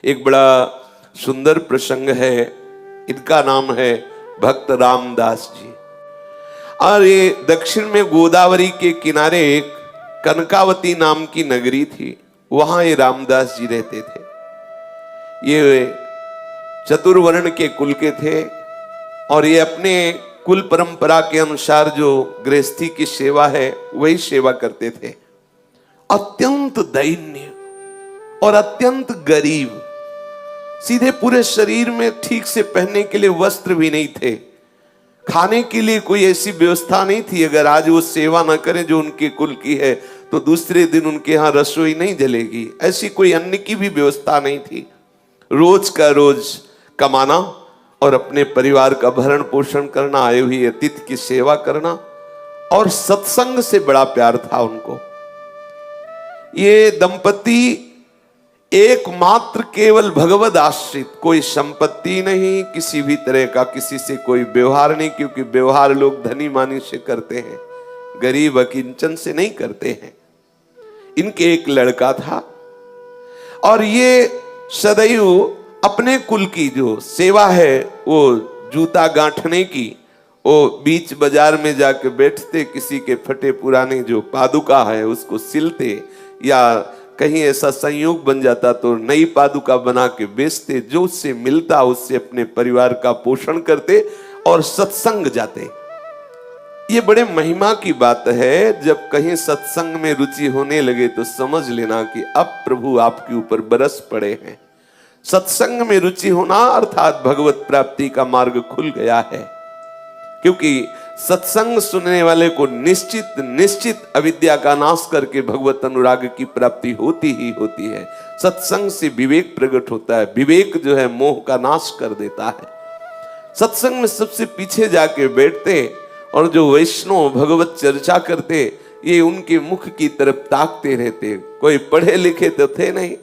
एक बड़ा सुंदर प्रसंग है। इनका नाम है भक्त रामदास जी। और ये दक्षिण में गोदावरी के किनारे एक कनकावती नाम की नगरी थी, वहां ये रामदास जी रहते थे। ये चतुर्वर्ण के कुल के थे और ये अपने कुल परंपरा के अनुसार जो गृहस्थी की सेवा है वही सेवा करते थे। अत्यंत दैन्य और अत्यंत गरीब, सीधे पूरे शरीर में ठीक से पहनने के लिए वस्त्र भी नहीं थे, खाने के लिए कोई ऐसी व्यवस्था नहीं थी। अगर आज वो सेवा ना करें जो उनके कुल की है तो दूसरे दिन उनके यहाँ रसोई नहीं जलेगी। ऐसी कोई अन्न की भी व्यवस्था नहीं थी। रोज का रोज कमाना और अपने परिवार का भरण पोषण करना, आए हुए अतिथि की सेवा करना, और सत्संग से बड़ा प्यार था उनको। ये दंपति एकमात्र केवल भगवद आश्रित, कोई संपत्ति नहीं, किसी भी तरह का किसी से कोई व्यवहार नहीं, क्योंकि व्यवहार लोग धनी मानी से करते हैं, गरीब अकिंचन से नहीं करते हैं। इनके एक लड़का था और ये सदैव अपने कुल की जो सेवा है वो जूता गांठने की, वो बीच बाजार में जाके बैठते, किसी के फटे पुराने जो पादुका है उसको सिलते, या कहीं ऐसा संयोग बन जाता तो नई पादुका बना के बेचते, जो उससे मिलता उससे अपने परिवार का पोषण करते और सत्संग जाते। ये बड़े महिमा की बात है। जब कहीं सत्संग में रुचि होने लगे तो समझ लेना कि अब प्रभु आपके ऊपर बरस पड़े हैं। सत्संग में रुचि होना अर्थात भगवत प्राप्ति का मार्ग खुल गया है, क्योंकि सत्संग सुनने वाले को निश्चित निश्चित अविद्या का नाश करके भगवत अनुराग की प्राप्ति होती ही होती है। सत्संग से विवेक प्रकट होता है, विवेक जो है मोह का नाश कर देता है। सत्संग में सबसे पीछे जाके बैठते और जो वैष्णव भगवत चर्चा करते, ये उनके मुख की तरफ ताकते रहते। कोई पढ़े लिखे तो थे नहीं,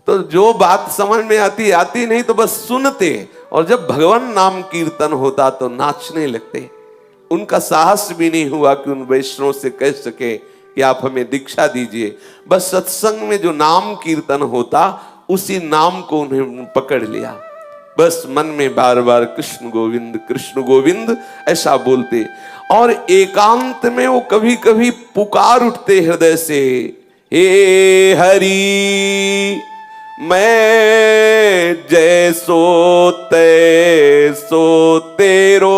तो जो बात समझ में आती नहीं तो बस सुनते, और जब भगवान नाम कीर्तन होता तो नाचने लगते। उनका साहस भी नहीं हुआ कि उन वैष्णव से कह सके कि आप हमें दीक्षा दीजिए। बस सत्संग में जो नाम कीर्तन होता उसी नाम को उन्हें पकड़ लिया। बस मन में बार बार कृष्ण गोविंद ऐसा बोलते, और एकांत में वो कभी कभी पुकार उठते हृदय से, हे हरि मैं जैसो तैसो तेरो,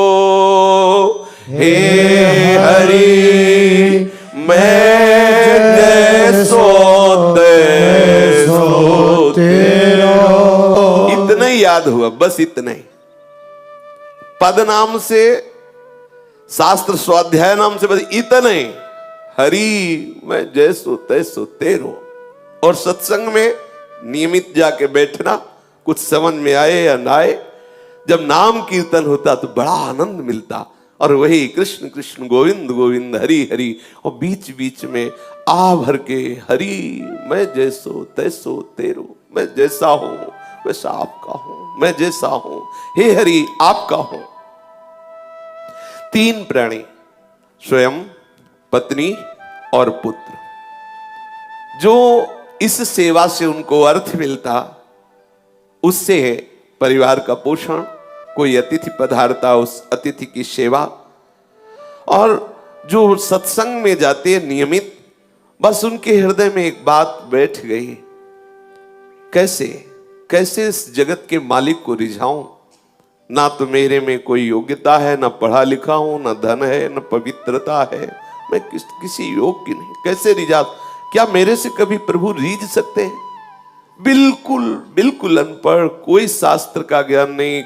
हे हरि मैं जैसो तैसो तेरो। इतना ही याद हुआ, बस इतना ही। पद नाम से, शास्त्र स्वाध्याय नाम से, बस इतना ही, हरि मैं जैसो तैसो तेरो। और सत्संग में नियमित जाके बैठना, कुछ समझ में आए या ना आए, जब नाम कीर्तन होता तो बड़ा आनंद मिलता। और वही कृष्ण कृष्ण गोविंद गोविंद हरि हरि, और बीच बीच में आ भर के हरि मैं जैसो तैसो तेरो, मैं जैसा हूं वैसा आपका हूं, मैं जैसा हूं हे हरि आपका हूं। तीन प्राणी, स्वयं, पत्नी और पुत्र, जो इस सेवा से उनको अर्थ मिलता, उससे परिवार का पोषण, कोई अतिथि पधारता उस अतिथि की सेवा, और जो सत्संग में जाते नियमित, बस उनके हृदय में एक बात बैठ गई, कैसे कैसे इस जगत के मालिक को रिझाऊं। ना तो मेरे में कोई योग्यता है, ना पढ़ा लिखा हूं, ना धन है, ना पवित्रता है, मैं किसी योग्य नहीं, कैसे रिझा। क्या मेरे से कभी प्रभु रीझ सकते हैं? बिल्कुल बिल्कुल अनपढ़, कोई शास्त्र का ज्ञान नहीं,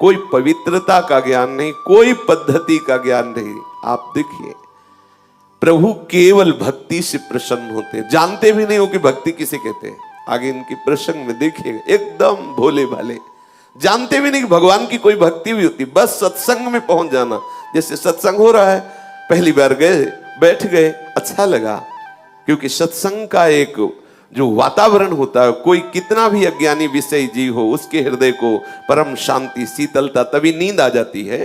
कोई पवित्रता का ज्ञान नहीं, कोई पद्धति का ज्ञान नहीं। आप देखिए, प्रभु केवल भक्ति से प्रसन्न होते हैं, जानते भी नहीं हो कि भक्ति किसे कहते हैं। आगे इनकी प्रसंग में देखिएगा, एकदम भोले भाले, जानते भी नहीं कि भगवान की कोई भक्ति भी होती। बस सत्संग में पहुंच जाना, जैसे सत्संग हो रहा है, पहली बार गए, बैठ गए, अच्छा लगा, क्योंकि सत्संग का एक जो वातावरण होता है, कोई कितना भी अज्ञानी विषय जीव हो, उसके हृदय को परम शांति शीतलता, तभी नींद आ जाती है।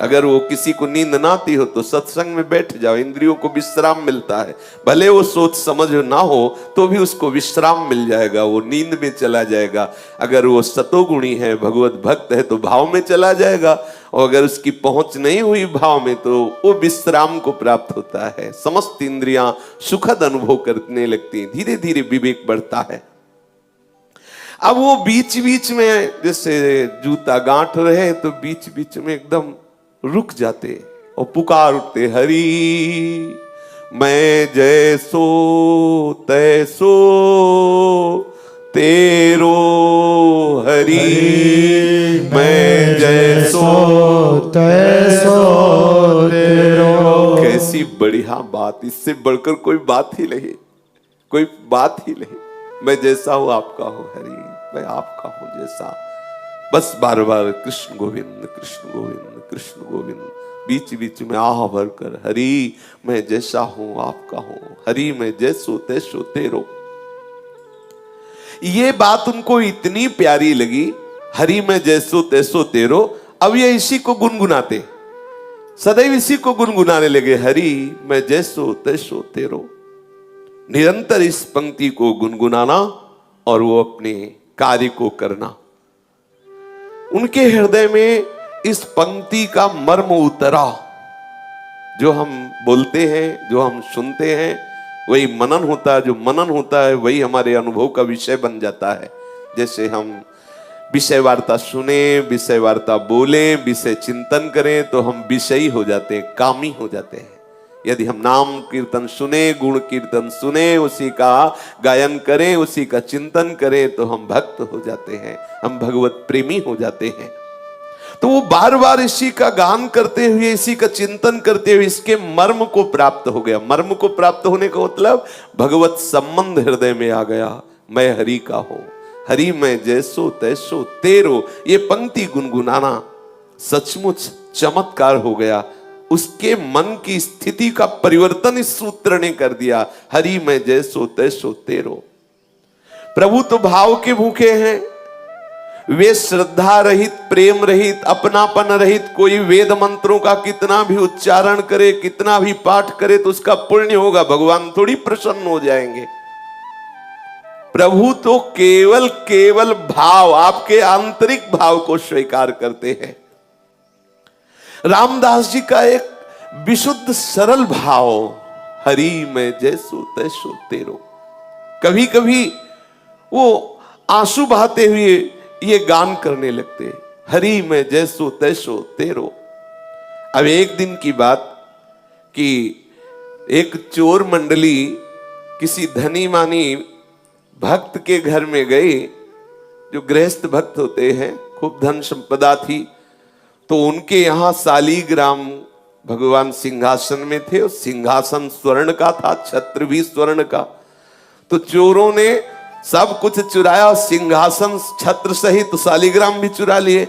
अगर वो किसी को नींद ना आती हो तो सत्संग में बैठ जाओ, इंद्रियों को विश्राम मिलता है। भले वो सोच समझ ना हो तो भी उसको विश्राम मिल जाएगा, वो नींद में चला जाएगा। अगर वो सतोगुणी है, भगवत भक्त है, तो भाव में चला जाएगा, और अगर उसकी पहुंच नहीं हुई भाव में तो वो विश्राम को प्राप्त होता है। समस्त इंद्रियां सुखद अनुभव करने लगती हैं, धीरे धीरे विवेक बढ़ता है। अब वो बीच बीच में जैसे जूता गांठ रहे तो बीच बीच में एकदम रुक जाते और पुकार उठते, हरि मैं जैसो तैसो तेरो, हरि मैं जैसो तैसो तेरो। कैसी बढ़िया बात, इससे बढ़कर कोई बात ही नहीं, कोई बात ही नहीं। मैं जैसा हूं आपका हूं हरि, मैं आपका हूं जैसा। बस बार बार कृष्ण गोविंद कृष्ण गोविंद कृष्ण गोविंद, बीच बीच में आह भर कर, हरि मैं जैसा हूं आपका हूं, हरि मैं जैसो तैसो तेरो। ये बात उनको इतनी प्यारी लगी, हरि मैं जैसो तैसो तेरो। अब ये इसी को गुनगुनाते, सदैव इसी को गुनगुनाने लगे, हरि मैं जैसो तैसो तेरो। निरंतर इस पंक्ति को गुनगुनाना और वो अपने कार्य को करना। उनके हृदय में इस पंक्ति का मर्म उतरा। जो हम बोलते हैं, जो हम सुनते हैं, वही मनन होता है। जो मनन होता है वही हमारे अनुभव का विषय बन जाता है। जैसे हम विषय वार्ता सुने, विषय वार्ता बोले, विषय चिंतन करें तो हम विषयी हो जाते हैं, कामी हो जाते हैं। यदि हम नाम कीर्तन सुने, गुण कीर्तन सुने, उसी का गायन करें, उसी का चिंतन करें तो हम भक्त हो जाते हैं, हम भगवत प्रेमी हो जाते हैं। तो वो बार बार इसी का गान करते हुए, इसी का चिंतन करते हुए इसके मर्म को प्राप्त हो गया। मर्म को प्राप्त होने का मतलब भगवत संबंध हृदय में आ गया। मैं हरि का हूं, हरि मैं जैसो तैसो तेरो। ये पंक्ति गुनगुनाना सचमुच चमत्कार हो गया। उसके मन की स्थिति का परिवर्तन इस सूत्र ने कर दिया, हरि मैं जैसो तैसो तेरो। प्रभु तो भाव के भूखे हैं, वे श्रद्धा रहित, प्रेम रहित, अपनापन रहित, कोई वेद मंत्रों का कितना भी उच्चारण करे, कितना भी पाठ करे तो उसका पुण्य होगा, भगवान थोड़ी प्रसन्न हो जाएंगे। प्रभु तो केवल केवल भाव, आपके आंतरिक भाव को स्वीकार करते हैं। रामदास जी का एक विशुद्ध सरल भाव, हरि मैं जैसो तैसो तेरो। कभी कभी वो आंसू बहाते हुए ये गान करने लगते, हरि मैं जैसो तैसो तेरो। अब एक दिन की बात कि एक चोर मंडली किसी धनी मानी भक्त के घर में गई, जो गृहस्थ भक्त होते हैं, खूब धन संपदा थी। तो उनके यहां शालीग्राम भगवान सिंहासन में थे, और सिंहासन स्वर्ण का था, छत्र भी स्वर्ण का। तो चोरों ने सब कुछ चुराया, सिंहासन छत्र सहित शालीग्राम भी चुरा लिए।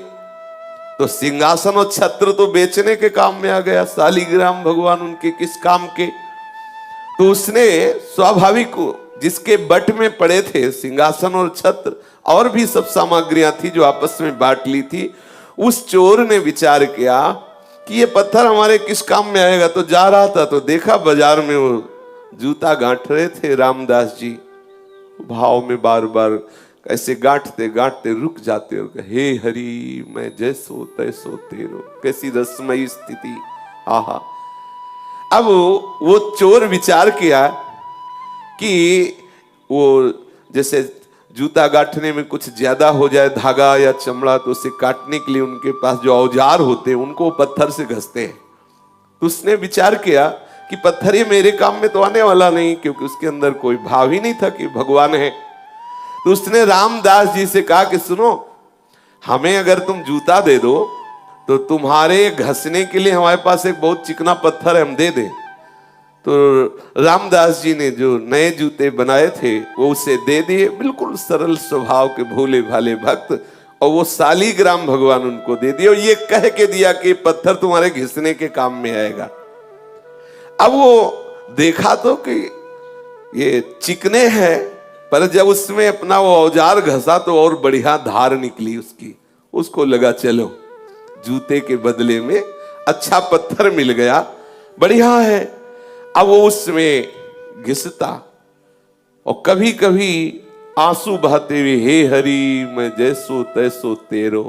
तो सिंहासन और छत्र तो बेचने के काम में आ गया, शालीग्राम भगवान उनके किस काम के। तो उसने स्वाभाविक, जिसके बट में पड़े थे सिंहासन और छत्र, और भी सब सामग्रियां थी जो आपस में बांट ली थी, उस चोर ने विचार किया कि ये पत्थर हमारे किस काम में आएगा। तो जा रहा था तो देखा बाजार में वो जूता गांठ रहे थे रामदास जी। भाव में बार बार ऐसे गांठते गांठते रुक जाते और कहे, हे हरि मैं जैसो तैसो तेरो। कैसी रसमयी स्थिति, आहा। अब वो चोर विचार किया कि वो जैसे जूता गांठने में कुछ ज्यादा हो जाए, धागा या चमड़ा, तो उसे काटने के लिए उनके पास जो औजार होते हैं उनको पत्थर से घसते हैं। तो उसने विचार किया कि पत्थर ये मेरे काम में तो आने वाला नहीं, क्योंकि उसके अंदर कोई भाव ही नहीं था कि भगवान है। तो उसने रामदास जी से कहा कि सुनो, हमें अगर तुम जूता दे दो तो तुम्हारे घसने के लिए हमारे पास एक बहुत चिकना पत्थर है, हम दे दें। तो रामदास जी ने जो नए जूते बनाए थे वो उसे दे दिए, बिल्कुल सरल स्वभाव के भोले भाले भक्त, और वो शालीग्राम भगवान उनको दे दिए, और ये कह के दिया कि पत्थर तुम्हारे घिसने के काम में आएगा। अब वो देखा तो कि ये चिकने हैं, पर जब उसमें अपना वो औजार घसा तो और बढ़िया धार निकली उसकी। उसको लगा चलो जूते के बदले में अच्छा पत्थर मिल गया, बढ़िया है। अब वो उसमें घिसता और कभी कभी आंसू बहाते हुए, हे हरि मैं जैसो तैसो तेरो।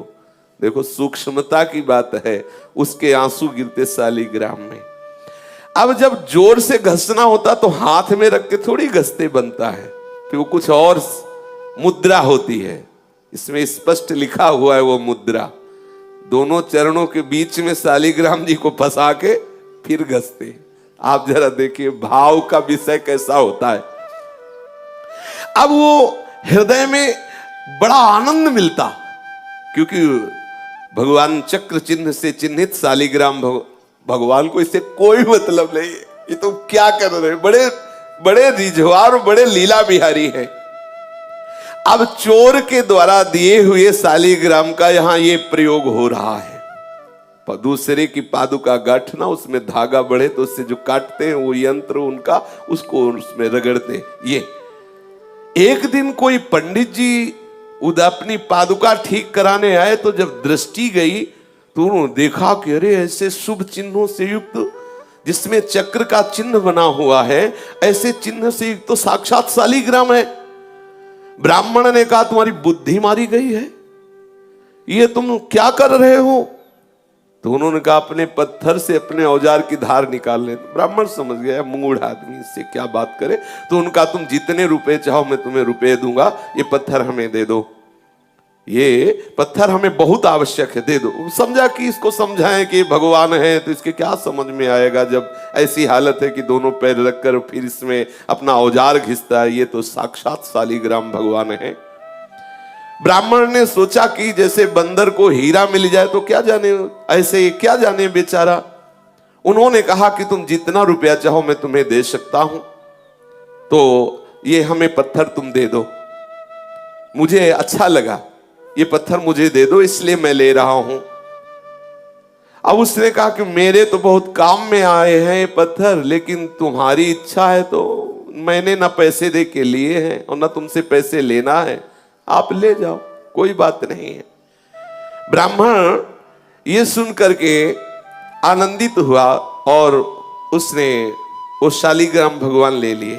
देखो सूक्ष्मता की बात है, उसके आंसू गिरते शालिग्राम में। अब जब जोर से घसना होता तो हाथ में रख के थोड़ी घसते बनता है, फिर वो कुछ और मुद्रा होती है। इसमें स्पष्ट लिखा हुआ है वो मुद्रा, दोनों चरणों के बीच में शालिग्राम जी को फंसा के फिर घसते। आप जरा देखिए भाव का विषय कैसा होता है। अब वो हृदय में बड़ा आनंद मिलता, क्योंकि भगवान चक्र चिन्ह से चिन्हित शालिग्राम भगवान को इससे कोई मतलब नहीं है, ये तो क्या कर रहे हैं, बड़े बड़े रिझवार, बड़े लीला बिहारी हैं। अब चोर के द्वारा दिए हुए शालिग्राम का यहां ये प्रयोग हो रहा है। दूसरे की पादुका गांठना, उसमें धागा बढ़े तो उससे जो काटते हैं वो यंत्र उनका, उसको उसमें रगड़ते। ये एक दिन कोई पंडित जी अपनी पादुका ठीक कराने आए, तो जब दृष्टि गई तो उन्होंने देखा कि अरे ऐसे शुभ चिन्हों से युक्त, जिसमें चक्र का चिन्ह बना हुआ है, ऐसे चिन्ह से युक्त तो साक्षात शालिग्राम है। ब्राह्मण ने कहा तुम्हारी बुद्धि मारी गई है, ये तुम क्या कर रहे हो? तो उन्होंने कहा अपने पत्थर से अपने औजार की धार निकाल ले। ब्राह्मण समझ गया मूढ़ आदमी, इससे क्या बात करे। तो उनका तुम जितने रुपए चाहो मैं तुम्हें रुपए दूंगा, ये पत्थर हमें दे दो, ये पत्थर हमें बहुत आवश्यक है, दे दो। समझा कि इसको समझाएं कि भगवान है, तो इसके क्या समझ में आएगा जब ऐसी हालत है कि दोनों पैर रखकर फिर इसमें अपना औजार घिसता है, ये तो साक्षात शालिग्राम भगवान है। ब्राह्मण ने सोचा कि जैसे बंदर को हीरा मिल जाए तो क्या जाने, ऐसे क्या जाने बेचारा। उन्होंने कहा कि तुम जितना रुपया चाहो मैं तुम्हें दे सकता हूं, तो ये हमें पत्थर तुम दे दो, मुझे अच्छा लगा, ये पत्थर मुझे दे दो इसलिए मैं ले रहा हूं। अब उसने कहा कि मेरे तो बहुत काम में आए हैं ये पत्थर, लेकिन तुम्हारी इच्छा है तो मैंने ना पैसे दे के लिए हैं और ना तुमसे पैसे लेना है, आप ले जाओ, कोई बात नहीं है। ब्राह्मण ये सुन करके आनंदित हुआ और उसने वो शालिग्राम भगवान ले लिए।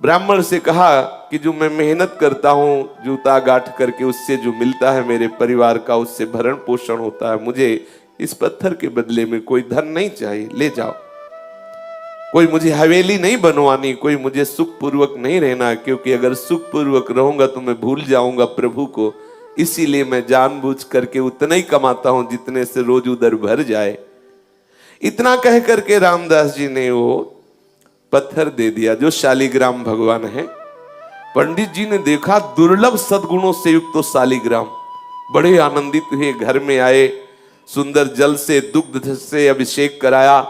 ब्राह्मण से कहा कि जो मैं मेहनत करता हूं जूता गांठ करके, उससे जो मिलता है मेरे परिवार का, उससे भरण पोषण होता है, मुझे इस पत्थर के बदले में कोई धन नहीं चाहिए, ले जाओ। कोई मुझे हवेली नहीं बनवानी, कोई मुझे सुख पूर्वक नहीं रहना, क्योंकि अगर सुख पूर्वक रहूंगा तो मैं भूल जाऊंगा प्रभु को, इसीलिए मैं जानबूझ करके उतना ही कमाता हूं जितने से रोज उधर भर जाए। इतना कह करके रामदास जी ने वो पत्थर दे दिया जो शालिग्राम भगवान है। पंडित जी ने देखा दुर्लभ सद्गुणों से युक्त तो शालिग्राम, बड़े आनंदित हुए, घर में आए, सुंदर जल से दुग्ध से अभिषेक कराया,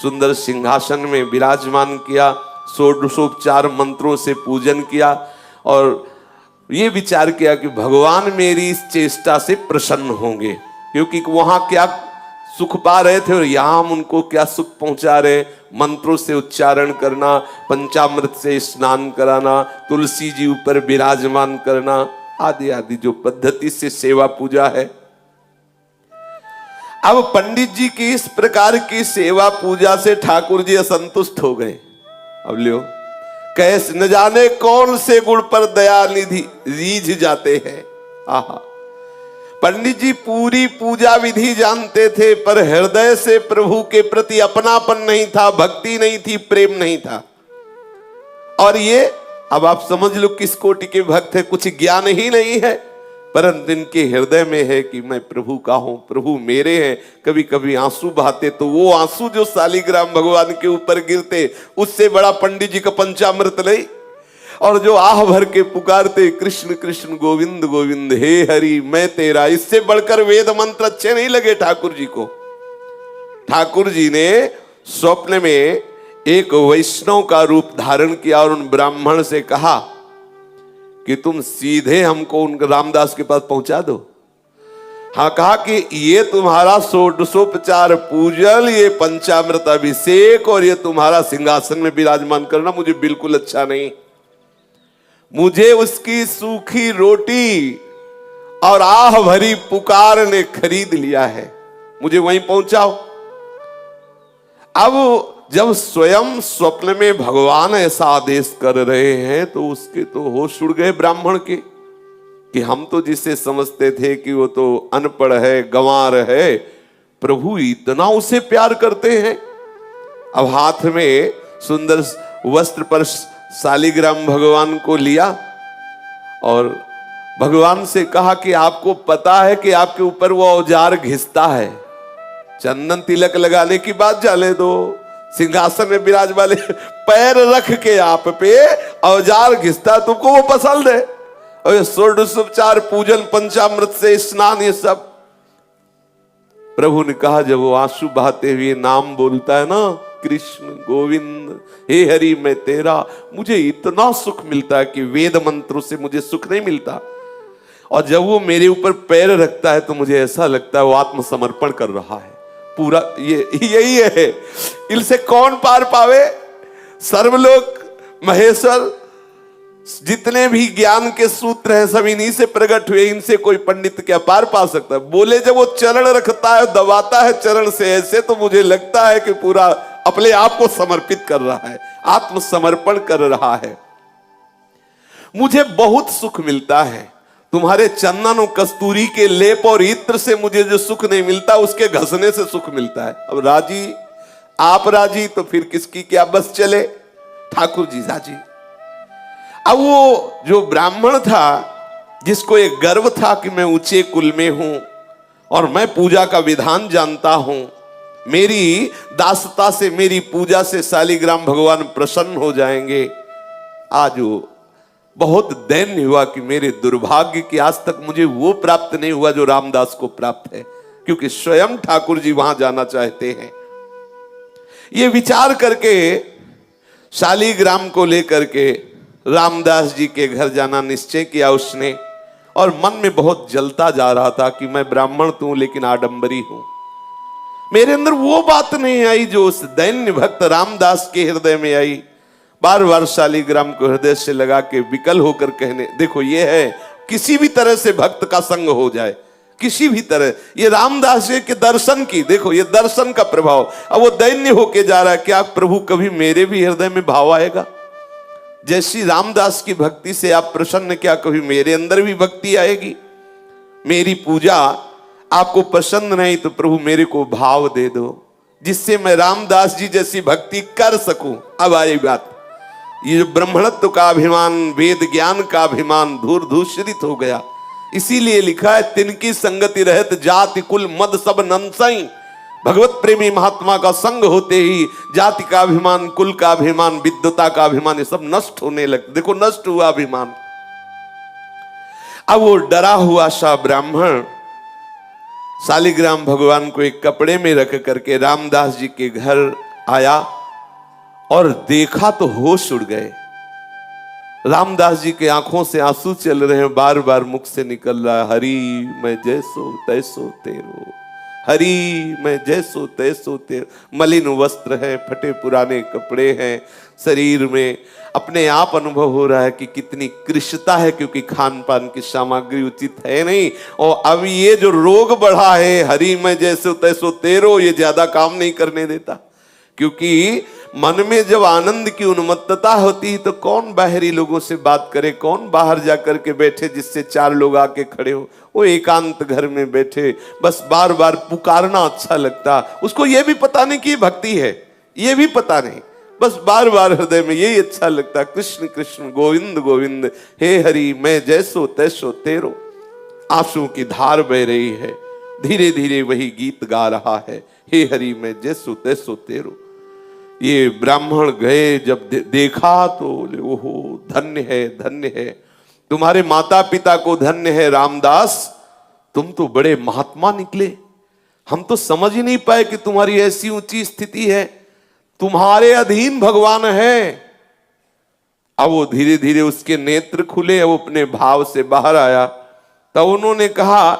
सुंदर सिंहासन में विराजमान किया, षोडशोपचार मंत्रों से पूजन किया और ये विचार किया कि भगवान मेरी इस चेष्टा से प्रसन्न होंगे, क्योंकि वहां क्या सुख पा रहे थे और यहां हम उनको क्या सुख पहुंचा रहे। मंत्रों से उच्चारण करना, पंचामृत से स्नान कराना, तुलसी जी ऊपर विराजमान करना, आदि आदि जो पद्धति से सेवा पूजा है। अब पंडित जी की इस प्रकार की सेवा पूजा से ठाकुर जी असंतुष्ट हो गए। अब लियो, कैसे न जाने कौन से गुण पर दया निधि रीझ जाते हैं। आहा, पंडित जी पूरी पूजा विधि जानते थे, पर हृदय से प्रभु के प्रति अपनापन नहीं था, भक्ति नहीं थी, प्रेम नहीं था। और ये अब आप समझ लो किस कोटि के भक्त है, कुछ ज्ञान ही नहीं है, परंतु इनके हृदय में है कि मैं प्रभु का हूं, प्रभु मेरे हैं। कभी कभी आंसू बहाते तो वो आंसू जो शालिग्राम भगवान के ऊपर गिरते, उससे बड़ा पंडित जी का पंचामृत नहीं। और जो आह भर के पुकारते कृष्ण कृष्ण गोविंद गोविंद हे हरि मैं तेरा, इससे बढ़कर वेद मंत्र अच्छे नहीं लगे ठाकुर जी को। ठाकुर जी ने स्वप्न में एक वैष्णव का रूप धारण किया और उन ब्राह्मण से कहा कि तुम सीधे हमको उन रामदास के पास पहुंचा दो। हाँ, कहा कि ये तुम्हारा षोडशोपचार पूजन, ये पंचामृत अभिषेक और ये तुम्हारा सिंहासन में विराजमान करना मुझे बिल्कुल अच्छा नहीं। मुझे उसकी सूखी रोटी और आह भरी पुकार ने खरीद लिया है। मुझे वहीं पहुंचाओ। अब जब स्वयं स्वप्न में भगवान ऐसा आदेश कर रहे हैं तो उसके तो होश उड़ गए ब्राह्मण के, कि हम तो जिसे समझते थे कि वो तो अनपढ़ है, गंवार है, प्रभु इतना उसे प्यार करते हैं। अब हाथ में सुंदर वस्त्र पर शालिग्राम भगवान को लिया और भगवान से कहा कि आपको पता है कि आपके ऊपर वो औजार घिसता है, चंदन तिलक लगाने की बात जाने दो, सिंहासन में विराज वाले पैर रख के आप पे औजार घिसता, तुमको वो पसंद है? और षोडशोपचार पूजन, पंचामृत से स्नान, ये सब। प्रभु ने कहा जब वो आंसू बहाते हुए नाम बोलता है ना, कृष्ण गोविंद हे हरि मैं तेरा, मुझे इतना सुख मिलता है कि वेद मंत्रों से मुझे सुख नहीं मिलता। और जब वो मेरे ऊपर पैर रखता है तो मुझे ऐसा लगता है वो आत्मसमर्पण कर रहा है पूरा। यही है, इनसे कौन पार पावे? सर्वलोक महेश्वर, जितने भी ज्ञान के सूत्र हैं सब इन्हीं से प्रकट हुए, इनसे कोई पंडित क्या पार पा सकता है? बोले जब वो चरण रखता है, दबाता है चरण से ऐसे, तो मुझे लगता है कि पूरा अपने आप को समर्पित कर रहा है, आत्मसमर्पण कर रहा है। मुझे बहुत सुख मिलता है तुम्हारे चंदन और कस्तूरी के लेप और इत्र से, मुझे जो सुख नहीं मिलता उसके घसने से सुख मिलता है। अब राजी, आप राजी तो फिर किसकी क्या बस चले? ठाकुर जी राजी। अब वो जो ब्राह्मण था जिसको एक गर्व था कि मैं ऊंचे कुल में हूं और मैं पूजा का विधान जानता हूं, मेरी दासता से, मेरी पूजा से शालिग्राम भगवान प्रसन्न हो जाएंगे, आज वो बहुत दैन्य हुआ कि मेरे दुर्भाग्य की आज तक मुझे वो प्राप्त नहीं हुआ जो रामदास को प्राप्त है, क्योंकि स्वयं ठाकुर जी वहां जाना चाहते हैं। ये विचार करके शालिग्राम को लेकर के रामदास जी के घर जाना निश्चय किया उसने, और मन में बहुत जलता जा रहा था कि मैं ब्राह्मण तो हूं लेकिन आडंबरी हूं। मेरे अंदर वो बात नहीं आई जो उस दैन्य भक्त रामदास के हृदय में आई। बार बार शालिग्राम को हृदय से लगा के विकल होकर कहने, देखो ये है किसी भी तरह से भक्त का संग हो जाए, किसी भी तरह, ये रामदास जी के दर्शन की, देखो ये दर्शन का प्रभाव। अब वो दैन्य होके जा रहा है, क्या प्रभु कभी मेरे भी हृदय में भाव आएगा? जैसी रामदास की भक्ति से आप प्रसन्न, क्या कभी मेरे अंदर भी भक्ति आएगी? मेरी पूजा आपको पसंद नहीं तो प्रभु मेरे को भाव दे दो, जिससे मैं रामदास जी जैसी भक्ति कर सकूं। अब आई बात, ये जो ब्रह्मणत्व का अभिमान, वेद ज्ञान का अभिमान धूर धूषित हो गया। इसीलिए लिखा है, तिनकी संगति रहत जाति कुल मद सब नंसई। भगवत प्रेमी महात्मा का संग होते ही जाति का अभिमान, कुल का अभिमान, विद्वता का अभिमान, ये सब नष्ट होने लगे। देखो नष्ट हुआ अभिमान। अब वो डरा हुआ सा ब्राह्मण शालिग्राम भगवान को एक कपड़े में रख करके रामदास जी के घर आया और देखा तो होश उड़ गए। रामदास जी के आंखों से आंसू चल रहे हैं, बार बार मुख से निकल रहा है, हरि मैं जैसो तैसो तेरो, हरि मैं जैसो तैसो तेरो। मलिन वस्त्र है, फटे पुराने कपड़े हैं, शरीर में अपने आप अनुभव हो रहा है कि कितनी कृष्णता है, क्योंकि खान पान की सामग्री उचित है नहीं। और अब ये जो रोग बढ़ा है, हरि मैं जैसो तैसो तेरो, ये ज्यादा काम नहीं करने देता। क्योंकि मन में जब आनंद की उन्मत्तता होती है तो कौन बाहरी लोगों से बात करे, कौन बाहर जाकर के बैठे जिससे चार लोग आके खड़े हो। वो एकांत घर में बैठे बस बार बार पुकारना अच्छा लगता। उसको ये भी पता नहीं कि भक्ति है, ये भी पता नहीं, बस बार बार हृदय में यही अच्छा लगता, कृष्ण कृष्ण गोविंद गोविंद हे हरि मैं जैसो तैसो तेरो। आंसू की धार बह रही है, धीरे धीरे वही गीत गा रहा है, हे हरि मैं जैसो तैसो तेरो। ये ब्राह्मण गए, जब देखा तो ओहो धन्य है तुम्हारे माता पिता को, धन्य है रामदास, तुम तो बड़े महात्मा निकले। हम तो समझ ही नहीं पाए कि तुम्हारी ऐसी ऊंची स्थिति है, तुम्हारे अधीन भगवान है। अब वो धीरे धीरे उसके नेत्र खुले, अब अपने भाव से बाहर आया। तब उन्होंने कहा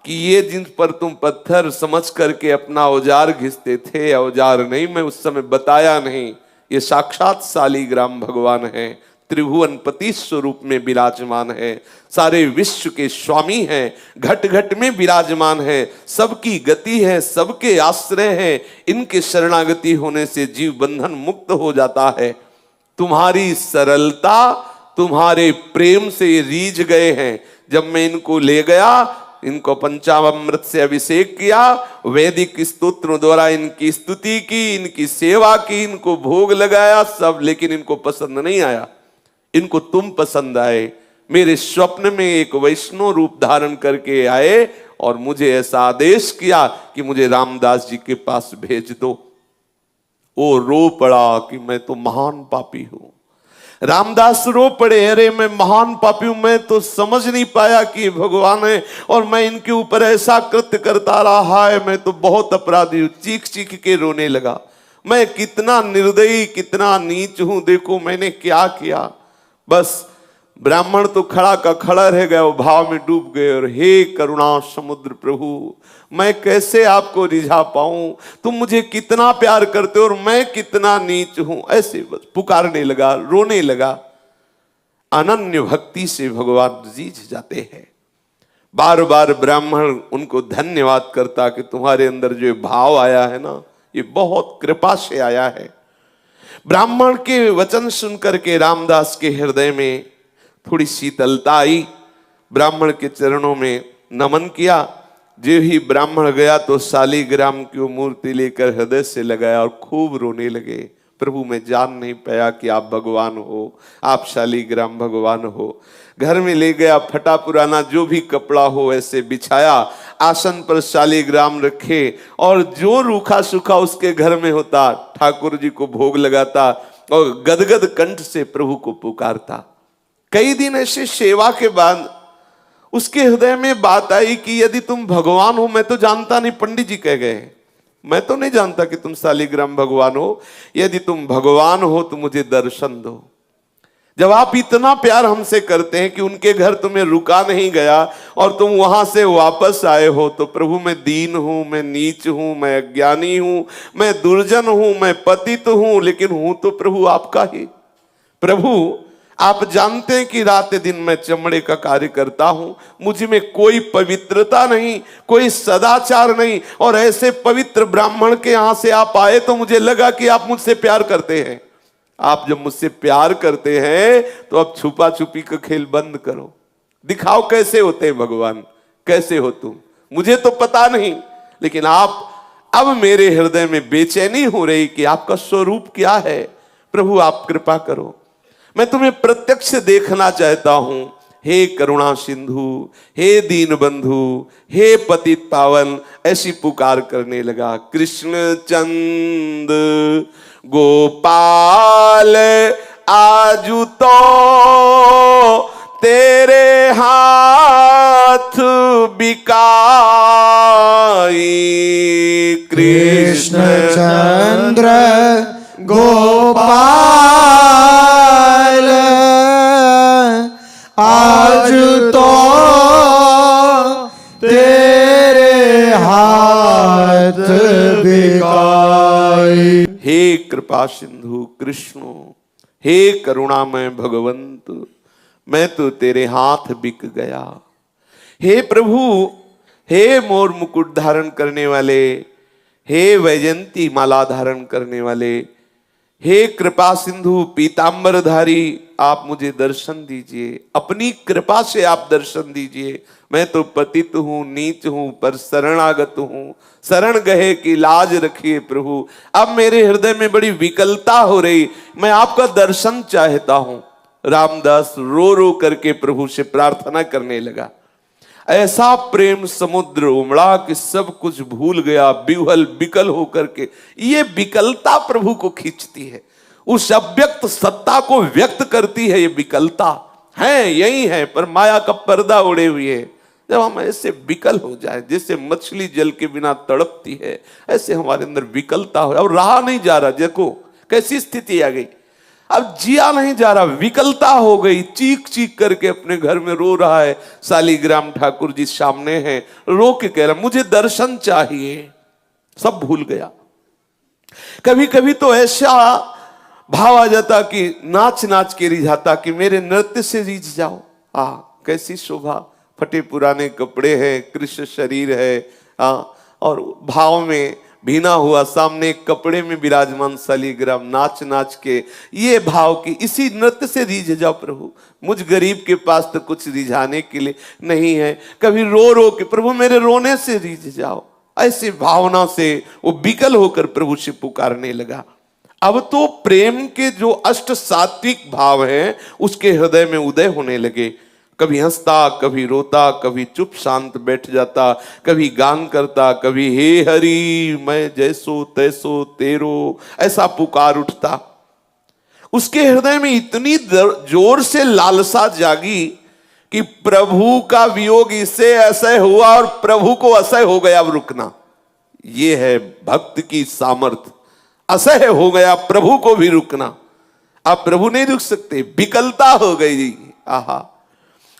कि ये जिन पर तुम पत्थर समझ करके अपना औजार घिसते थे, औजार नहीं, मैं उस समय बताया नहीं, ये साक्षात शालिग्राम भगवान हैं, त्रिभुवनपति स्वरूप में विराजमान है, सारे विश्व के स्वामी हैं, घट घट में विराजमान है, सबकी गति है, सबके आश्रय है। इनके शरणागति होने से जीव बंधन मुक्त हो जाता है। तुम्हारी सरलता, तुम्हारे प्रेम से रीझ गए हैं। जब मैं इनको ले गया, इनको पंचामृत से अभिषेक किया, वैदिक स्तोत्रों द्वारा इनकी स्तुति की, इनकी सेवा की, इनको भोग लगाया सब, लेकिन इनको पसंद नहीं आया। इनको तुम पसंद आए। मेरे स्वप्न में एक वैष्णव रूप धारण करके आए और मुझे ऐसा आदेश किया कि मुझे रामदास जी के पास भेज दो। वो रो पड़ा कि मैं तो महान पापी हूं। रामदास रो पड़े, अरे मैं महान पापी हूं, मैं तो समझ नहीं पाया कि भगवान है और मैं इनके ऊपर ऐसा कृत्य करता रहा है, मैं तो बहुत अपराधी हूं। चीख चीख के रोने लगा, मैं कितना निर्दयी, कितना नीच हूं, देखो मैंने क्या किया। बस ब्राह्मण तो खड़ा का खड़ा रह गया, वो भाव में डूब गए और हे करुणा समुद्र प्रभु, मैं कैसे आपको रिझा पाऊं, तुम मुझे कितना प्यार करते हो और मैं कितना नीच हूं। ऐसे बस पुकारने लगा, रोने लगा। अनन्य भक्ति से भगवान रीझ जाते हैं। बार बार ब्राह्मण उनको धन्यवाद करता कि तुम्हारे अंदर जो भाव आया है ना, ये बहुत कृपा से आया है। ब्राह्मण के वचन सुनकर के रामदास के हृदय में थोड़ी शीतलता आई। ब्राह्मण के चरणों में नमन किया। जो ही ब्राह्मण गया तो शालिग्राम की मूर्ति लेकर हृदय से लगाया और खूब रोने लगे। प्रभु मैं जान नहीं पाया कि आप भगवान हो, आप शालिग्राम भगवान हो। घर में ले गया, फटा पुराना जो भी कपड़ा हो ऐसे बिछाया, आसन पर शालिग्राम रखे और जो रूखा सूखा उसके घर में होता ठाकुर जी को भोग लगाता और गदगद कंठ से प्रभु को पुकारता। कई दिन ऐसे सेवा के बाद उसके हृदय में बात आई कि यदि तुम भगवान हो, मैं तो जानता नहीं, पंडित जी कह गए, मैं तो नहीं जानता कि तुम शालिग्राम भगवान हो, यदि तुम भगवान हो तो मुझे दर्शन दो। जब आप इतना प्यार हमसे करते हैं कि उनके घर तुम्हें रुका नहीं गया और तुम वहां से वापस आए हो, तो प्रभु मैं दीन हूं, मैं नीच हूं, मैं अज्ञानी हूं, मैं दुर्जन हूं, मैं पतित हूं, लेकिन हूं तो प्रभु आपका ही। प्रभु आप जानते हैं कि रात दिन मैं चमड़े का कार्य करता हूं, मुझ में कोई पवित्रता नहीं, कोई सदाचार नहीं, और ऐसे पवित्र ब्राह्मण के यहां से आप आए तो मुझे लगा कि आप मुझसे प्यार करते हैं। आप जब मुझसे प्यार करते हैं तो अब छुपा छुपी का खेल बंद करो, दिखाओ कैसे होते हैं भगवान, कैसे हो तुम, मुझे तो पता नहीं, लेकिन आप अब मेरे हृदय में बेचैनी हो रही कि आपका स्वरूप क्या है। प्रभु आप कृपा करो, मैं तुम्हें प्रत्यक्ष देखना चाहता हूं। हे करुणा सिंधु, हे दीन बंधु, हे पतित पावन, ऐसी पुकार करने लगा। कृष्ण चंद गोपाल आजू तो तेरे हाथ बिकाई। कृष्ण चंद्र गोपाल आज तो तेरे हाथ बिकाई। हे कृपा सिंधु कृष्ण, हे करुणामय भगवंत, मैं तो तेरे हाथ बिक गया। हे प्रभु, हे मोर मुकुट धारण करने वाले, हे वैजयंती माला धारण करने वाले, हे कृपा सिंधु पीतांबरधारी, आप मुझे दर्शन दीजिए, अपनी कृपा से आप दर्शन दीजिए। मैं तो पतित हूं, नीच हूं, पर शरणागत हूं, शरण गए कि लाज रखिए प्रभु। अब मेरे हृदय में बड़ी विकलता हो रही, मैं आपका दर्शन चाहता हूं। रामदास रो रो करके प्रभु से प्रार्थना करने लगा। ऐसा प्रेम समुद्र उमड़ा कि सब कुछ भूल गया, विह्वल विकल होकर के। ये विकलता प्रभु को खींचती है, उस अव्यक्त सत्ता को व्यक्त करती है। ये विकलता है, यही है, पर माया का पर्दा उड़े हुए है। जब हम ऐसे विकल हो जाए, जैसे मछली जल के बिना तड़पती है, ऐसे हमारे अंदर विकलता हो और रहा नहीं जा रहा। देखो कैसी स्थिति आ गई, अब जिया नहीं जा रहा, विकलता हो गई। चीख चीख करके अपने घर में रो रहा है। शालिग्राम ठाकुर जी सामने हैं, रो के कह रहा मुझे दर्शन चाहिए। सब भूल गया। कभी कभी तो ऐसा भाव आ जाता कि नाच नाच के रिझाता कि मेरे नृत्य से रीझ जाओ। कैसी शोभा, फटे पुराने कपड़े हैं, कृष्ण शरीर है, और भाव में भीना हुआ सामने कपड़े में विराजमान शालिग्राम, नाच नाच के ये भाव की इसी नृत्य से रीझ जाओ प्रभु। मुझ गरीब के पास तो कुछ रिझाने के लिए नहीं है, कभी रो रो के प्रभु मेरे रोने से रीझ जाओ। ऐसी भावना से वो विकल होकर प्रभु से पुकारने लगा। अब तो प्रेम के जो अष्ट सात्विक भाव हैं उसके हृदय में उदय होने लगे। कभी हंसता, कभी रोता, कभी चुप शांत बैठ जाता, कभी गान करता, कभी हे हरि मैं जैसो तैसो तेरो, ऐसा पुकार उठता। उसके हृदय में इतनी जोर से लालसा जागी कि प्रभु का वियोग इससे असह्य हुआ और प्रभु को असह्य हो गया अब रुकना। ये है भक्त की सामर्थ्य। असह्य हो गया प्रभु को भी रुकना। अब प्रभु नहीं रुक सकते, विकलता हो गई।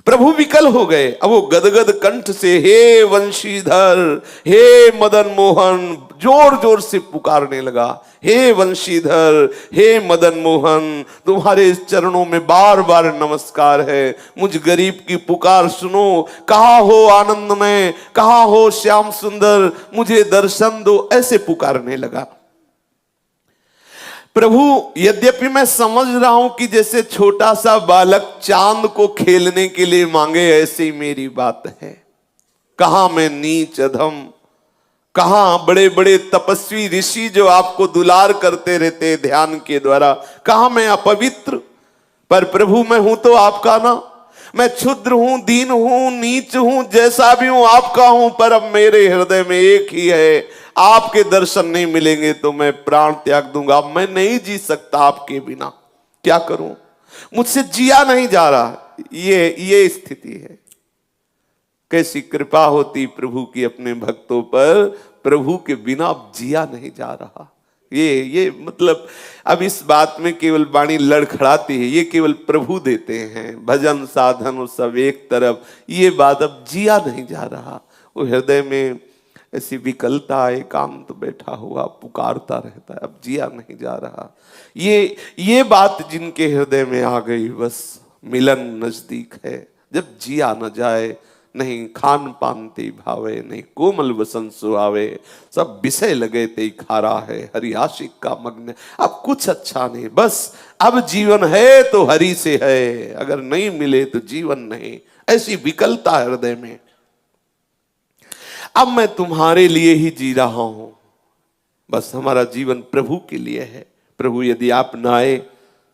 प्रभु विकल हो गए। अब वो गदगद कंठ से हे वंशीधर, हे मदन मोहन जोर जोर से पुकारने लगा। हे वंशीधर, हे मदन मोहन, तुम्हारे चरणों में बार बार नमस्कार है। मुझ गरीब की पुकार सुनो। कहाँ हो आनंदमय, कहाँ हो श्याम सुंदर, मुझे दर्शन दो, ऐसे पुकारने लगा। प्रभु यद्यपि मैं समझ रहा हूं कि जैसे छोटा सा बालक चांद को खेलने के लिए मांगे, ऐसे ही मेरी बात है। कहां मैं नीच अधम, कहां बड़े बड़े तपस्वी ऋषि जो आपको दुलार करते रहते ध्यान के द्वारा, कहां मैं अपवित्र। पर प्रभु मैं हूं तो आपका ना। मैं क्षुद्र हूं, दीन हूं, नीच हूं, जैसा भी हूं आपका हूं। पर अब मेरे हृदय में एक ही है, आपके दर्शन नहीं मिलेंगे तो मैं प्राण त्याग दूंगा। मैं नहीं जी सकता आपके बिना। क्या करूं, मुझसे जिया नहीं जा रहा। ये स्थिति है। कैसी कृपा होती प्रभु की अपने भक्तों पर, प्रभु के बिना अब जिया नहीं जा रहा। ये मतलब अब इस बात में केवल वाणी लड़खड़ाती है, ये केवल प्रभु देते हैं। भजन साधन और सब एक तरफ, ये बात अब जिया नहीं जा रहा। वो हृदय में ऐसी विकलता, एकांत तो बैठा हुआ पुकारता रहता है, अब जिया नहीं जा रहा। ये बात जिनके हृदय में आ गई, बस मिलन नजदीक है। जब जिया न जाए, नहीं खान पान ते भावे, नहीं कोमल वसन सुहावे, सब विषय लगे ते खारा है, हरि आशिक का मग्न। अब कुछ अच्छा नहीं, बस अब जीवन है तो हरि से है, अगर नहीं मिले तो जीवन नहीं। ऐसी विकलता हृदय में। अब मैं तुम्हारे लिए ही जी रहा हूं, बस हमारा जीवन प्रभु के लिए है। प्रभु यदि आप न आए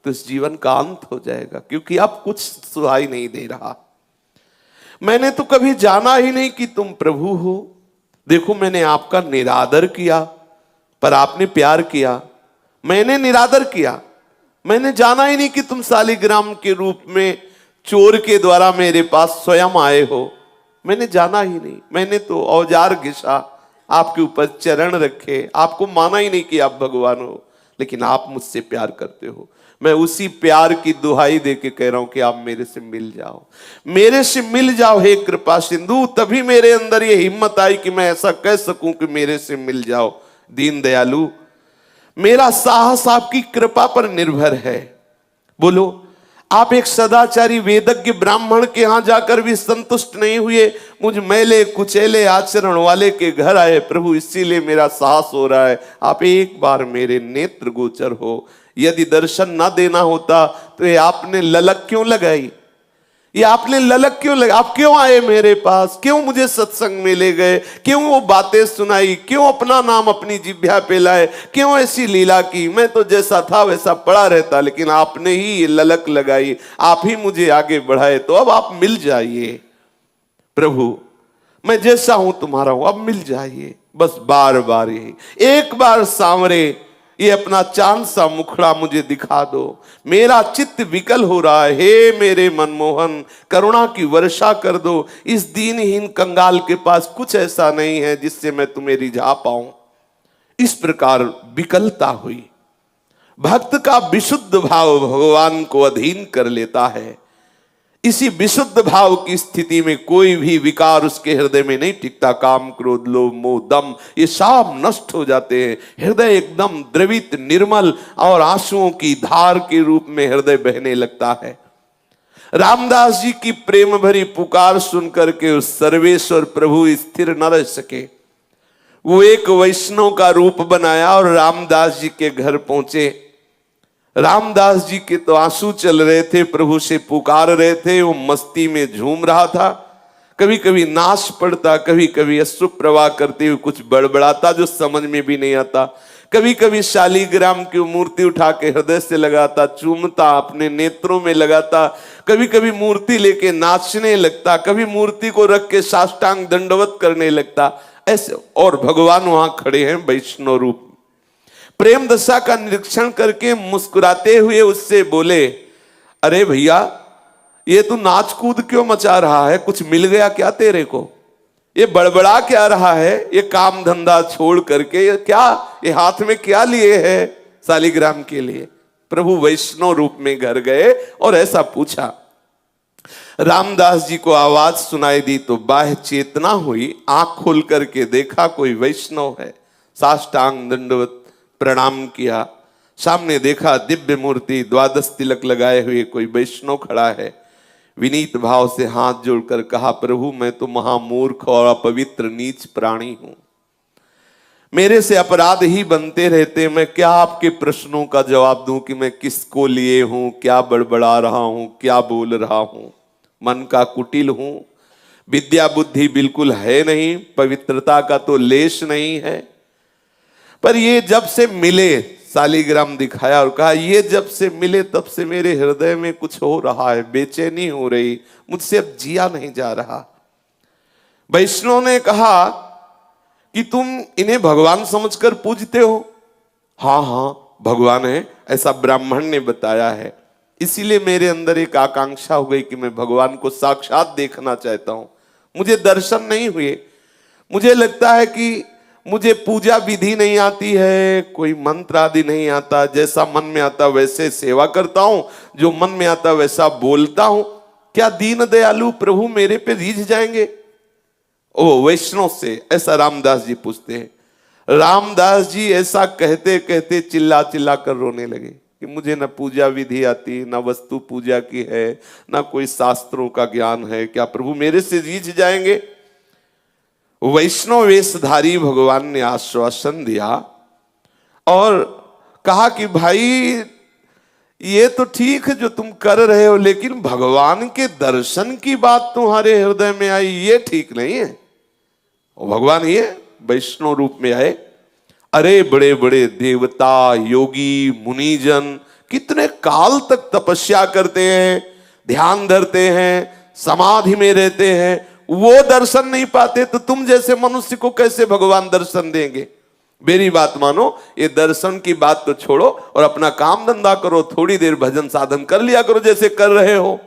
तो इस जीवन का अंत हो जाएगा, क्योंकि अब कुछ सुहाई नहीं दे रहा। मैंने तो कभी जाना ही नहीं कि तुम प्रभु हो। देखो मैंने आपका निरादर किया, पर आपने प्यार किया। मैंने निरादर किया, मैंने जाना ही नहीं कि तुम शालिग्राम के रूप में चोर के द्वारा मेरे पास स्वयं आए हो। मैंने जाना ही नहीं। मैंने तो औजार घिसा, आपके ऊपर चरण रखे, आपको माना ही नहीं कि आप भगवान हो, लेकिन आप मुझसे प्यार करते हो। मैं उसी प्यार की दुहाई दे के कह रहा हूं कि आप मेरे से मिल जाओ, मेरे से मिल जाओ हे कृपा सिंधु। तभी मेरे अंदर ये हिम्मत आई कि मैं ऐसा कह सकूं कि मेरे से मिल जाओ। दीन दयालु, मेरा साहस आपकी कृपा पर निर्भर है। बोलो, आप एक सदाचारी वेदज्ञ ब्राह्मण के यहां जाकर भी संतुष्ट नहीं हुए, मुझ मैले कुचेले आचरण वाले के घर आए प्रभु, इसीलिए मेरा साहस हो रहा है। आप एक बार मेरे नेत्र गोचर हो। यदि दर्शन ना देना होता तो ये आपने ललक क्यों लगाई? ये आपने ललक क्यों लगाई? आप क्यों आए मेरे पास? क्यों मुझे सत्संग में ले गए? क्यों वो बातें सुनाई? क्यों अपना नाम अपनी जिह्वा पे लाए? क्यों ऐसी लीला की? मैं तो जैसा था वैसा पड़ा रहता, लेकिन आपने ही ये ललक लगाई, आप ही मुझे आगे बढ़ाए। तो अब आप मिल जाइए प्रभु, मैं जैसा हूं तुम्हारा हूं, अब मिल जाइए। बस बार बार यही, एक बार सांवरे ये अपना चांद सा मुखड़ा मुझे दिखा दो। मेरा चित्त विकल हो रहा है, हे मेरे मनमोहन करुणा की वर्षा कर दो। इस दीनहीन कंगाल के पास कुछ ऐसा नहीं है जिससे मैं तुम्हें रिझा पाऊं। इस प्रकार विकलता हुई। भक्त का विशुद्ध भाव भगवान को अधीन कर लेता है। इसी विशुद्ध भाव की स्थिति में कोई भी विकार उसके हृदय में नहीं टिकता। काम, क्रोध, लोभ, मोह, दम, ये सब नष्ट हो जाते हैं। हृदय एकदम द्रवित, निर्मल और आंसुओं की धार के रूप में हृदय बहने लगता है। रामदास जी की प्रेम भरी पुकार सुनकर के उस सर्वेश्वर प्रभु स्थिर न रह सके। वो एक वैष्णव का रूप बनाया और रामदास जी के घर पहुंचे। रामदास जी के तो आंसू चल रहे थे, प्रभु से पुकार रहे थे। वो मस्ती में झूम रहा था, कभी कभी नाच पड़ता, कभी कभी अश्रु प्रवाह करते हुए कुछ बड़बड़ाता जो समझ में भी नहीं आता। कभी कभी शालीग्राम की मूर्ति उठा के हृदय से लगाता, चूमता, अपने नेत्रों में लगाता। कभी कभी मूर्ति लेके नाचने लगता, कभी मूर्ति को रख के साष्टांग दंडवत करने लगता। ऐसे और भगवान वहां खड़े हैं वैष्णव रूप। प्रेम दशा का निरीक्षण करके मुस्कुराते हुए उससे बोले, अरे भैया, ये तू नाच कूद क्यों मचा रहा है? कुछ मिल गया क्या तेरे को? ये बड़बड़ा क्या रहा है? ये काम धंधा छोड़ करके ये हाथ में क्या लिए है शालीग्राम के लिए? प्रभु वैष्णव रूप में घर गए और ऐसा पूछा। रामदास जी को आवाज सुनाई दी तो बाह्य चेतना हुई। आंख खोल करके देखा कोई वैष्णव है। साष्टांग दंडवत प्रणाम किया। सामने देखा दिव्य मूर्ति, द्वादश तिलक लगाए हुए कोई वैष्णव खड़ा है। विनीत भाव से हाथ जोड़कर कहा, प्रभु मैं तो महामूर्ख और अपवित्र नीच प्राणी हूं। मेरे से अपराध ही बनते रहते। मैं क्या आपके प्रश्नों का जवाब दूं कि मैं किसको लिए हूं, क्या बड़बड़ा रहा हूं, क्या बोल रहा हूं? मन का कुटिल हूं, विद्या बुद्धि बिल्कुल है नहीं, पवित्रता का तो लेश नहीं है। पर ये जब से मिले, शालीग्राम दिखाया और कहा, ये जब से मिले तब से मेरे हृदय में कुछ हो रहा है, बेचैनी हो रही, मुझसे अब जिया नहीं जा रहा। वैष्णव ने कहा कि तुम इन्हें भगवान समझकर पूजते हो? हाँ हाँ भगवान है, ऐसा ब्राह्मण ने बताया है। इसीलिए मेरे अंदर एक आकांक्षा हो गई कि मैं भगवान को साक्षात देखना चाहता हूं। मुझे दर्शन नहीं हुए। मुझे लगता है कि मुझे पूजा विधि नहीं आती है, कोई मंत्र आदि नहीं आता। जैसा मन में आता वैसे सेवा करता हूं, जो मन में आता वैसा बोलता हूं। क्या दीन दयालु प्रभु मेरे पे रीझ जाएंगे? ओ वैष्णव से ऐसा रामदास जी पूछते हैं। रामदास जी ऐसा कहते कहते चिल्ला चिल्ला कर रोने लगे कि मुझे न पूजा विधि आती, न वस्तु पूजा की है, न कोई शास्त्रों का ज्ञान है। क्या प्रभु मेरे से रीझ जाएंगे? वैष्णव वेशधारी भगवान ने आश्वासन दिया और कहा कि भाई ये तो ठीक है जो तुम कर रहे हो, लेकिन भगवान के दर्शन की बात तुम्हारे हृदय में आई, ये ठीक नहीं है। और भगवान ये वैष्णव रूप में आए। अरे बड़े बड़े देवता, योगी, मुनिजन कितने काल तक तपस्या करते हैं, ध्यान धरते हैं, समाधि में रहते हैं, वो दर्शन नहीं पाते तो तुम जैसे मनुष्य को कैसे भगवान दर्शन देंगे? मेरी बात मानो, ये दर्शन की बात तो छोड़ो और अपना काम धंधा करो। थोड़ी देर भजन साधन कर लिया करो जैसे कर रहे हो।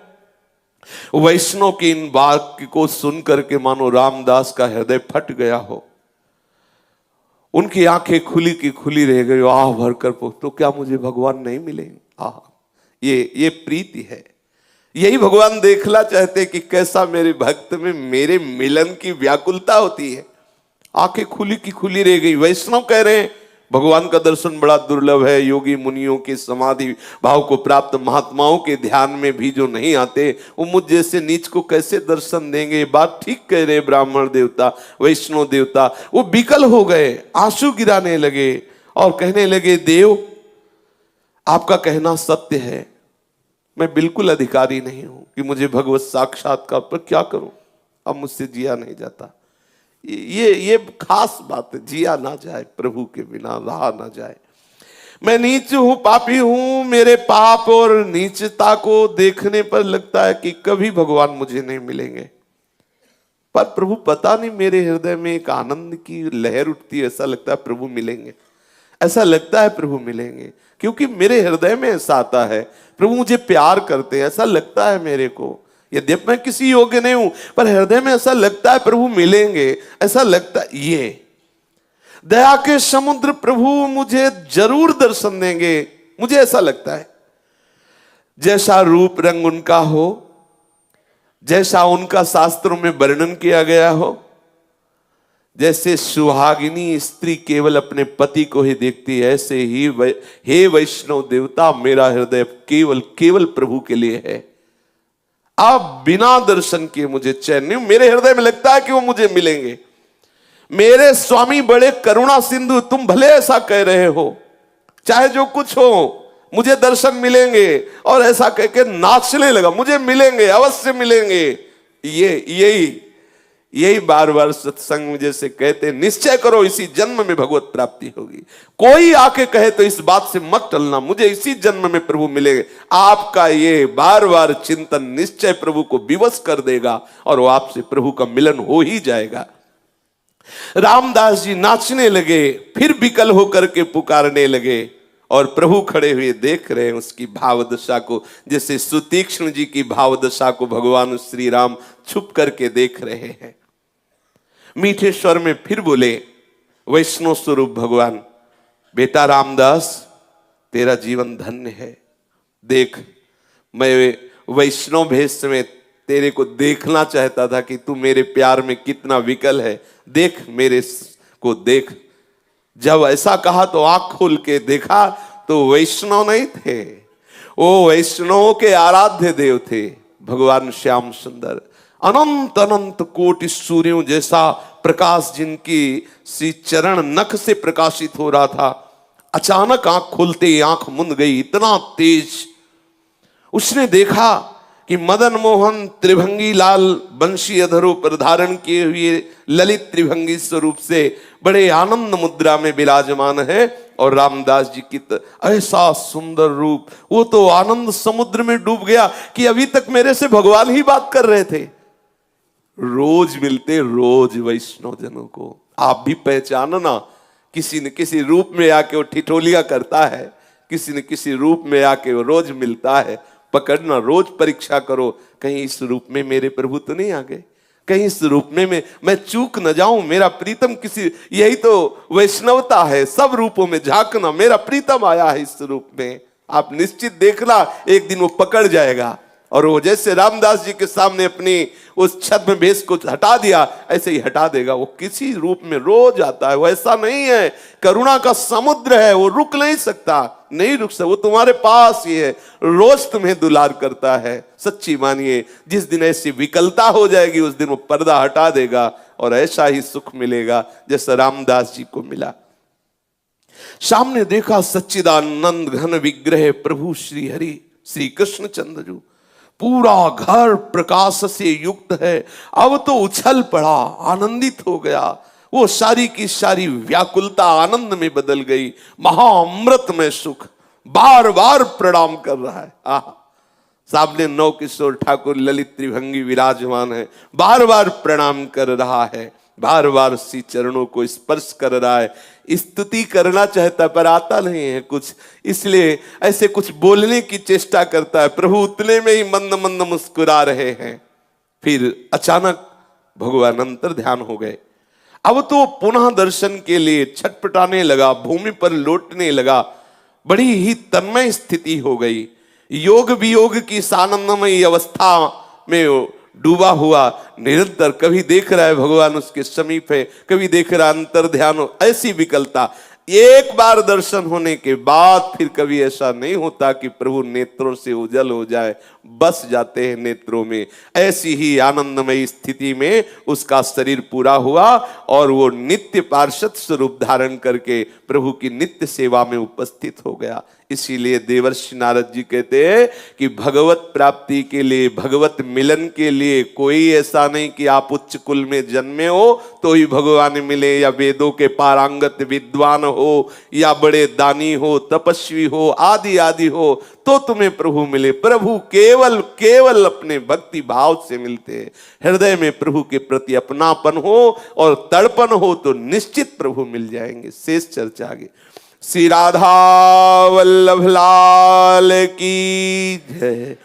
वैष्णव की इन बात को सुन करके मानो रामदास का हृदय फट गया हो। उनकी आंखें खुली की खुली रह गई। आह भरकर तो क्या मुझे भगवान नहीं मिलेंगे? आह, ये प्रीति है। यही भगवान देखना चाहते कि कैसा मेरे भक्त में मेरे मिलन की व्याकुलता होती है। आंखें खुली की खुली रह गई। वैष्णव कह रहे हैं भगवान का दर्शन बड़ा दुर्लभ है। योगी मुनियों के समाधि भाव को प्राप्त महात्माओं के ध्यान में भी जो नहीं आते, वो मुझ जैसे नीच को कैसे दर्शन देंगे? बात ठीक कह रहे ब्राह्मण देवता, वैष्णव देवता। वो विकल हो गए, आंसू गिराने लगे और कहने लगे, देव आपका कहना सत्य है, मैं बिल्कुल अधिकारी नहीं हूं कि मुझे भगवत साक्षात्कार, पर क्या करूं, अब मुझसे जिया नहीं जाता। ये खास बात है, जिया ना जाए प्रभु के बिना, रहा ना जाए। मैं नीच हूं, पापी हूं। मेरे पाप और नीचता को देखने पर लगता है कि कभी भगवान मुझे नहीं मिलेंगे। पर प्रभु पता नहीं, मेरे हृदय में एक आनंद की लहर उठती है। ऐसा लगता है प्रभु मिलेंगे, ऐसा लगता है प्रभु मिलेंगे, क्योंकि मेरे हृदय में ऐसा आता है प्रभु मुझे प्यार करते हैं। ऐसा लगता है मेरे को, यद्यपि मैं किसी योग्य नहीं हूं, पर हृदय में ऐसा लगता है प्रभु मिलेंगे। ऐसा लगता है ये दया के समुद्र प्रभु मुझे जरूर दर्शन देंगे, मुझे ऐसा लगता है। जैसा रूप रंग उनका हो, जैसा उनका शास्त्रों में वर्णन किया गया हो, जैसे सुहागिनी स्त्री केवल अपने पति को ही देखती है, ऐसे ही हे वैष्णव देवता, मेरा हृदय केवल केवल प्रभु के लिए है। आप बिना दर्शन किए मुझे चैन नहीं, मेरे हृदय में लगता है कि वो मुझे मिलेंगे। मेरे स्वामी बड़े करुणा सिंधु, तुम भले ऐसा कह रहे हो, चाहे जो कुछ हो मुझे दर्शन मिलेंगे, और ऐसा कह के नाचने लगा, मुझे मिलेंगे, अवश्य मिलेंगे। यही बार बार सत्संग में जैसे कहते, निश्चय करो इसी जन्म में भगवत प्राप्ति होगी। कोई आके कहे तो इस बात से मत टलना, मुझे इसी जन्म में प्रभु मिलेंगे। आपका ये बार बार चिंतन निश्चय प्रभु को विवश कर देगा, और वो आपसे प्रभु का मिलन हो ही जाएगा। रामदास जी नाचने लगे, फिर विकल होकर के पुकारने लगे, और प्रभु खड़े हुए देख रहे हैं उसकी भावदशा को, जैसे सुतीक्ष्ण जी की भावदशा को भगवान श्री राम छुप करके देख रहे हैं। मीठे स्वर में फिर बोले, वैष्णव स्वरूप भगवान, बेटा रामदास, तेरा जीवन धन्य है। देख, मैं वैष्णव भेष में तेरे को देखना चाहता था कि तू मेरे प्यार में कितना विकल है। देख, मेरे को देख। जब ऐसा कहा तो आंख खोल के देखा तो वैष्णव नहीं थे, वो वैष्णवों के आराध्य देव थे भगवान श्याम सुंदर। अनंत अनंत कोटि सूर्यों जैसा प्रकाश जिनकी श्री चरण नख से प्रकाशित हो रहा था, अचानक आंख खुलते आंख मुंद गई, इतना तेज। उसने देखा कि मदन मोहन त्रिभंगी लाल बंशी अधरों पर धारण किए हुए ललित त्रिभंगी स्वरूप से बड़े आनंद मुद्रा में विराजमान है, और रामदास जी की ऐसा सुंदर रूप। वो तो आनंद समुद्र में डूब गया कि अभी तक मेरे से भगवान ही बात कर रहे थे। रोज मिलते रोज वैष्णव जनों को, आप भी पहचानना, किसी न किसी रूप में आके वो ठिठोलिया करता है, किसी न किसी रूप में आके वो रोज मिलता है। पकड़ना, रोज परीक्षा करो, कहीं इस रूप में मेरे प्रभु तो नहीं आ गए, कहीं इस रूप में मैं चूक न जाऊं, मेरा प्रीतम किसी, यही तो वैष्णवता है, सब रूपों में झांकना, मेरा प्रीतम आया है इस रूप में। आप निश्चित देखना, एक दिन वो पकड़ जाएगा। और वो जैसे रामदास जी के सामने अपनी उस छद्म भेष को हटा दिया, ऐसे ही हटा देगा। वो किसी रूप में रोज आता है, वो ऐसा नहीं है, करुणा का समुद्र है, वो रुक नहीं सकता, नहीं रुक सकता, वो तुम्हारे पास ही है, रोज तुम्हें दुलार करता है। सच्ची मानिए, जिस दिन ऐसी विकलता हो जाएगी उस दिन वो पर्दा हटा देगा, और ऐसा ही सुख मिलेगा जैसा रामदास जी को मिला। सामने देखा सच्चिदानंद घन विग्रह प्रभु श्री हरि श्री कृष्ण चंद्र, पूरा घर प्रकाश से युक्त है। अब तो उछल पड़ा, आनंदित हो गया, वो सारी की सारी व्याकुलता आनंद में बदल गई। महाअमृत में सुख, बार बार प्रणाम कर रहा है। सामने नौ किशोर ठाकुर ललित त्रिभंगी विराजमान है, बार बार प्रणाम कर रहा है, बार बार श्री चरणों को स्पर्श कर रहा है। स्तुति करना चाहता पर आता नहीं है कुछ, इसलिए ऐसे कुछ बोलने की चेष्टा करता है। प्रभु उतने में ही मंद मंद मुस्कुरा रहे हैं। फिर अचानक भगवान अंतर ध्यान हो गए। अब तो पुनः दर्शन के लिए छटपटाने लगा, भूमि पर लौटने लगा, बड़ी ही तन्मय स्थिति हो गई। योग वियोग की आनंदमयी अवस्था में डूबा हुआ निरंतर, कभी देख रहा है भगवान उसके समीप है, कभी देख रहा अंतर ध्यान, ऐसी विकलता। एक बार दर्शन होने के बाद फिर कभी ऐसा नहीं होता कि प्रभु नेत्रों से उजल हो जाए, बस जाते हैं नेत्रों में। ऐसी ही आनंदमयी स्थिति में उसका शरीर पूरा हुआ, और वो नित्य पार्षद स्वरूप धारण करके प्रभु की नित्य सेवा में उपस्थित हो गया। इसीलिए देवर्षि नारद जी कहते हैं कि भगवत प्राप्ति के लिए, भगवत मिलन के लिए कोई ऐसा नहीं कि आप उच्च कुल में जन्मे हो तो ही भगवान मिले, या वेदों के पारंगत विद्वान हो, या बड़े दानी हो, तपस्वी हो, आदि आदि हो तो तुम्हें प्रभु मिले। प्रभु केवल केवल अपने भक्ति भाव से मिलते हैं। हृदय में प्रभु के प्रति अपनापन हो और तड़पन हो तो निश्चित प्रभु मिल जाएंगे। शेष चर्चा आगे। श्री राधा वल्लभ लाल की जय।